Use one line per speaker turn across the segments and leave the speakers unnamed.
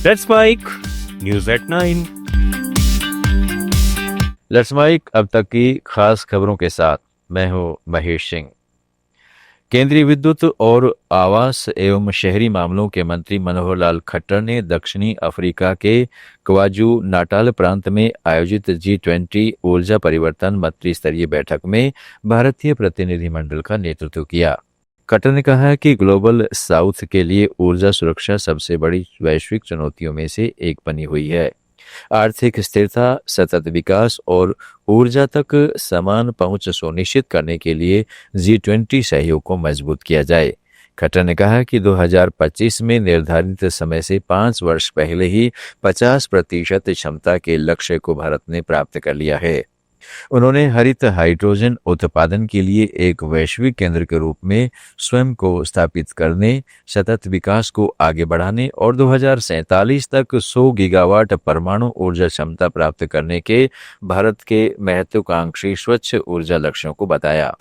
Let's mike news at 9।
Let's mike अब तक की खास खबरों के साथ मैं हूं महेश सिंह। केंद्रीय विद्युत और आवास एवं शहरी मामलों के मंत्री मनोहर लाल खट्टर ने दक्षिणी अफ्रीका के क्वाजू नाटाल प्रांत में आयोजित G20 ऊर्जा परिवर्तन मंत्री स्तरीय बैठक में भारतीय प्रतिनिधिमंडल का नेतृत्व किया। खट्टर ने कहा कि ग्लोबल साउथ के लिए ऊर्जा सुरक्षा सबसे बड़ी वैश्विक चुनौतियों में से एक बनी हुई है। आर्थिक स्थिरता, सतत विकास और ऊर्जा तक समान पहुंच सुनिश्चित करने के लिए G20 सहयोग को मजबूत किया जाए। खट्टर ने कहा कि 2025 में निर्धारित समय से 5 वर्ष पहले ही 50% क्षमता के लक्ष्य को भारत ने प्राप्त कर लिया है। उन्होंने हरित हाइड्रोजन उत्पादन के लिए एक वैश्विक केंद्र के रूप में स्वयं को स्थापित करने, सतत विकास को आगे बढ़ाने और 2047 तक 100 गीगावाट परमाणु ऊर्जा क्षमता प्राप्त करने के भारत के महत्वाकांक्षी स्वच्छ ऊर्जा लक्ष्यों को बताया।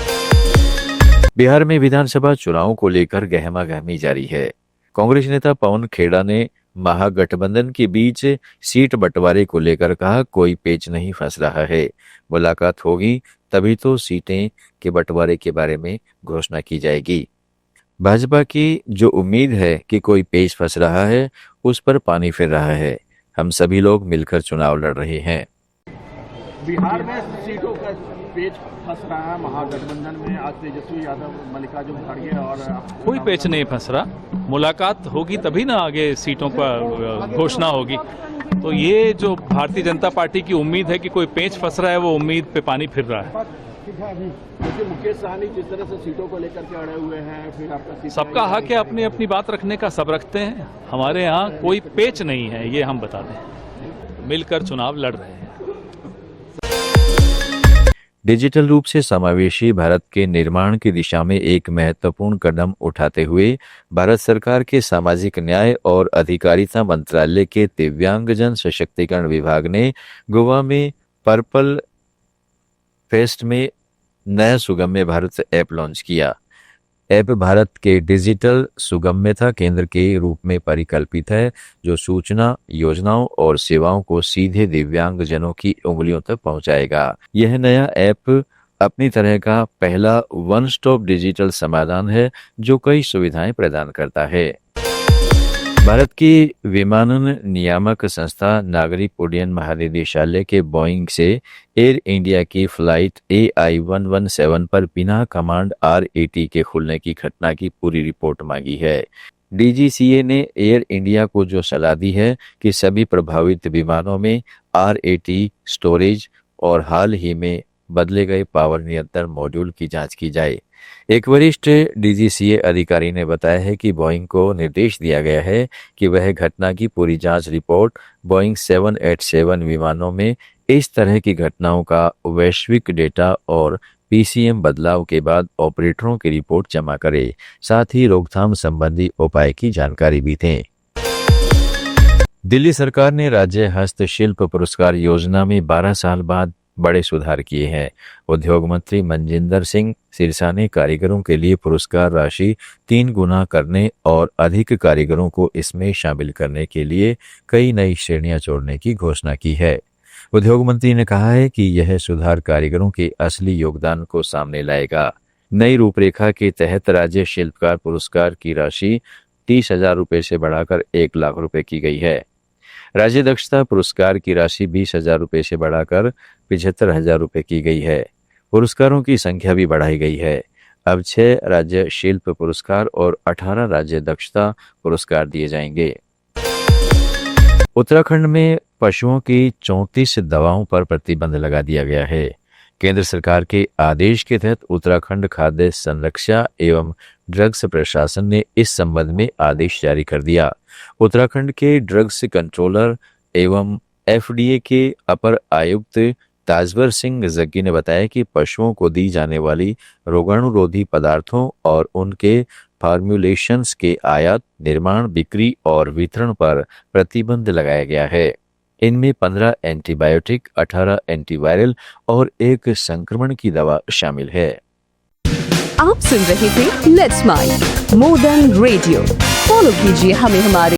बिहार में विधानसभा चुनावों को लेकर गहमागहमी जारी है। कांग्रेस नेता पवन खेड़ा ने महागठबंधन के बीच सीट बंटवारे को लेकर कहा, कोई पेच नहीं फंस रहा है, मुलाकात होगी तभी तो सीटें के बंटवारे के बारे में घोषणा की जाएगी। भाजपा की जो उम्मीद है कि कोई पेच फंस रहा है, उस पर पानी फिर रहा है। हम सभी लोग मिलकर चुनाव लड़ रहे हैं।
बिहार में सीटों का पेच फंस रहा है महागठबंधन में। आज तेजस्वी यादव, मल्लिकार्जुन खड़गे और
कोई पेच नहीं फंस रहा। मुलाकात होगी तभी ना आगे सीटों पर घोषणा होगी। तो ये जो भारतीय जनता पार्टी की उम्मीद है कि कोई पेच फंस रहा है, वो उम्मीद पे पानी फिर रहा है।
जैसे मुकेश सहनी जिस तरह से सीटों को लेकर के अड़े हुए हैं, फिर आपका
सबका हक है अपनी अपनी बात रखने का, सब रखते हैं। हमारे यहाँ कोई पेच नहीं है, ये हम बता दें। मिलकर चुनाव लड़ रहे हैं।
डिजिटल रूप से समावेशी भारत के निर्माण की दिशा में एक महत्वपूर्ण कदम उठाते हुए भारत सरकार के सामाजिक न्याय और अधिकारिता मंत्रालय के दिव्यांगजन सशक्तिकरण विभाग ने गोवा में पर्पल फेस्ट में नया सुगम्य भारत ऐप लॉन्च किया। ऐप भारत के डिजिटल सुगम्यता केंद्र के रूप में परिकल्पित है, जो सूचना, योजनाओं और सेवाओं को सीधे दिव्यांगजनों की उंगलियों तक पहुंचाएगा। यह नया ऐप अपनी तरह का पहला वन स्टॉप डिजिटल समाधान है, जो कई सुविधाएं प्रदान करता है। भारत की विमानन नियामक संस्था नागरिक उड्डयन महानिदेशालय के बोइंग से एयर इंडिया की फ्लाइट AI-117 पर बिना कमांड RAT के खुलने की घटना की पूरी रिपोर्ट मांगी है। DGCA ने एयर इंडिया को जो सलाह दी है कि सभी प्रभावित विमानों में RAT स्टोरेज और हाल ही में बदले गए पावर नियंत्रण मॉड्यूल की जांच की जाए। एक वरिष्ठ DGCA अधिकारी ने बताया है कि बोइंग को निर्देश दिया गया है कि वह घटना की पूरी जांच रिपोर्ट बोइंग 787 विमानों में इस तरह की घटनाओं का वैश्विक डेटा और PCM बदलाव के बाद ऑपरेटरों की रिपोर्ट जमा करे, साथ ही रोकथाम संबंधी उपाय की जानकारी भी दें। दिल्ली सरकार ने राज्य हस्तशिल्प पुरस्कार योजना में 12 साल बाद बड़े सुधार किए हैं। उद्योग मंत्री मनजिंदर सिंह सिरसा ने कारीगरों के लिए पुरस्कार राशि 3 गुना करने और अधिक कारीगरों को इसमें शामिल करने के लिए कई नई श्रेणियां जोड़ने की घोषणा की है। उद्योग मंत्री ने कहा है कि यह सुधार कारीगरों के असली योगदान को सामने लाएगा। नई रूपरेखा के तहत राज्य शिल्पकार पुरस्कार की राशि 30,000 रुपये से बढ़ाकर 1 लाख रुपए की गई है। राज्य दक्षता पुरस्कार की राशि 20,000 रुपये से बढ़ाकर 75,000 रुपये की गई है। पुरस्कारों की संख्या भी बढ़ाई गई है। अब 6 राज्य शिल्प पुरस्कार और 18 राज्य दक्षता पुरस्कार दिए जाएंगे। उत्तराखंड में पशुओं की 34 दवाओं पर प्रतिबंध लगा दिया गया है। केंद्र सरकार के आदेश के तहत उत्तराखंड खाद्य संरक्षा एवं ड्रग्स प्रशासन ने इस संबंध में आदेश जारी कर दिया। उत्तराखंड के ड्रग्स कंट्रोलर एवं FDA के अपर आयुक्त ताजवर सिंह जग्गी ने बताया कि पशुओं को दी जाने वाली रोगाणुरोधी पदार्थों और उनके फार्मूलेशंस के आयात, निर्माण, बिक्री और वितरण पर प्रतिबंध लगाया गया है। इनमें 15 एंटीबायोटिक, 18 एंटीवायरल और 1 संक्रमण की दवा शामिल है।
आप सुन रहे थे let's mind more than radio. Follow कीजिए हमें हमारे